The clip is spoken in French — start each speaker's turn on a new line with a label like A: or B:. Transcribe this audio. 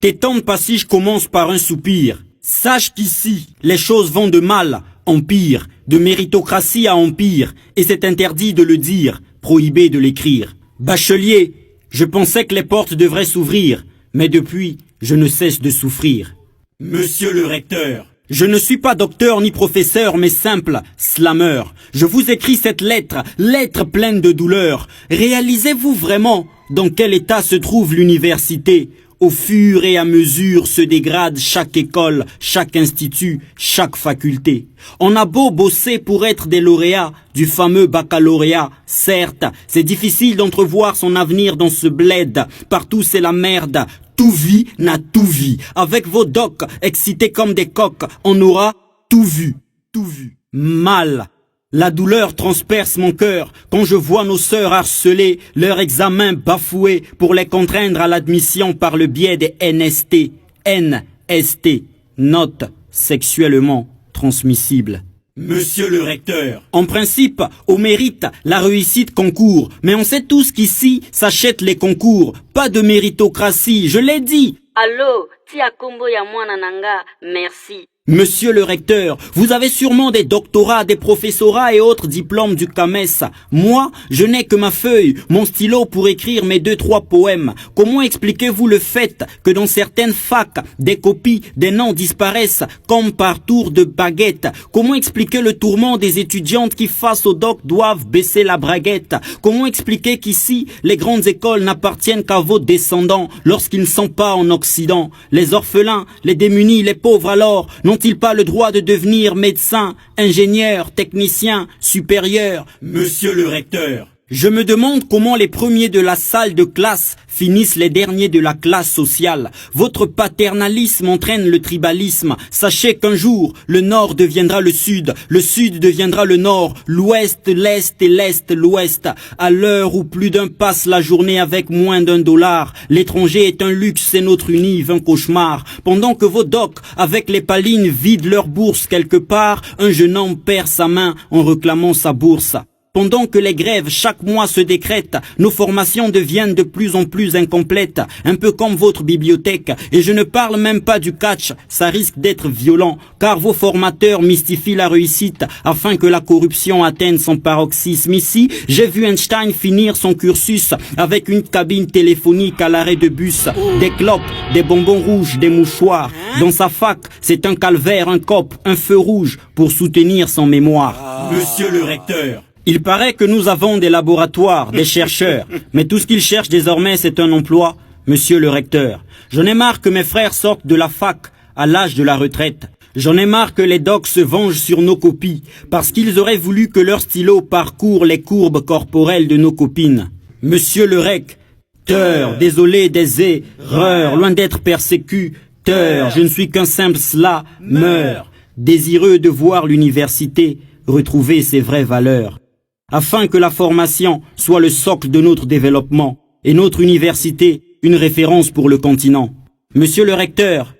A: Tes temps de passage commencent par un soupir. Sache qu'ici, les choses vont de mal en pire, de méritocratie à empire, et c'est interdit de le dire, prohibé de l'écrire. Bachelier, je pensais que les portes devraient s'ouvrir, mais depuis, je ne cesse de souffrir. Monsieur le recteur, je ne suis pas docteur ni professeur, mais simple slammer. Je vous écris cette lettre, lettre pleine de douleur. Réalisez-vous vraiment dans quel état se trouve l'université ? Au fur et à mesure se dégrade chaque école, chaque institut, chaque faculté. On a beau bosser pour être des lauréats du fameux baccalauréat. Certes, c'est difficile d'entrevoir son avenir dans ce bled. Partout c'est la merde. Tout vit n'a tout vie. Avec vos docs, excités comme des coqs, on aura tout vu. Tout vu. Mal. La douleur transperce mon cœur quand je vois nos sœurs harceler, leur examen bafoué pour les contraindre à l'admission par le biais des NST. NST. Notes sexuellement transmissibles. Monsieur le recteur, en principe, au mérite, la réussite concourt. Mais on sait tous qu'ici s'achètent les concours. Pas de méritocratie, je l'ai dit.
B: Allô, tia kombo ya mwana nanga, merci.
A: Monsieur le recteur, vous avez sûrement des doctorats, des professorats et autres diplômes du CAMES. Moi, je n'ai que ma feuille, mon stylo pour écrire mes 2-3 poèmes. Comment expliquez-vous le fait que dans certaines facs, des copies, des noms disparaissent comme par tour de baguette? Comment expliquer le tourment des étudiantes qui face au doc doivent baisser la braguette? Comment expliquer qu'ici, les grandes écoles n'appartiennent qu'à vos descendants lorsqu'ils ne sont pas en Occident? Les orphelins, les démunis, les pauvres alors, n'ont-ils pas le droit de devenir médecin, ingénieur, technicien, supérieur? Monsieur le recteur, je me demande comment les premiers de la salle de classe finissent les derniers de la classe sociale. Votre paternalisme entraîne le tribalisme. Sachez qu'un jour, le nord deviendra le sud deviendra le nord, l'ouest, l'est et l'est, l'ouest. À l'heure où plus d'un passe la journée avec moins d'$1, l'étranger est un luxe, c'est notre unive, un cauchemar. Pendant que vos docs, avec les palines, vident leur bourse quelque part, un jeune homme perd sa main en réclamant sa bourse. Pendant que les grèves chaque mois se décrètent, nos formations deviennent de plus en plus incomplètes, un peu comme votre bibliothèque. Et je ne parle même pas du catch, ça risque d'être violent, car vos formateurs mystifient la réussite afin que la corruption atteigne son paroxysme. Ici, j'ai vu Einstein finir son cursus avec une cabine téléphonique à l'arrêt de bus, des clopes, des bonbons rouges, des mouchoirs. Dans sa fac, c'est un calvaire, un cop, un feu rouge pour soutenir son mémoire. Monsieur le recteur, il paraît que nous avons des laboratoires, des chercheurs, mais tout ce qu'ils cherchent désormais c'est un emploi, monsieur le recteur. J'en ai marre que mes frères sortent de la fac à l'âge de la retraite. J'en ai marre que les docs se vengent sur nos copies, parce qu'ils auraient voulu que leur stylo parcourt les courbes corporelles de nos copines. Monsieur le recteur, désolé des erreurs, loin d'être persécuteur, je ne suis qu'un simple slameur, désireux de voir l'université retrouver ses vraies valeurs. Afin que la formation soit le socle de notre développement et notre université une référence pour le continent. Monsieur le recteur,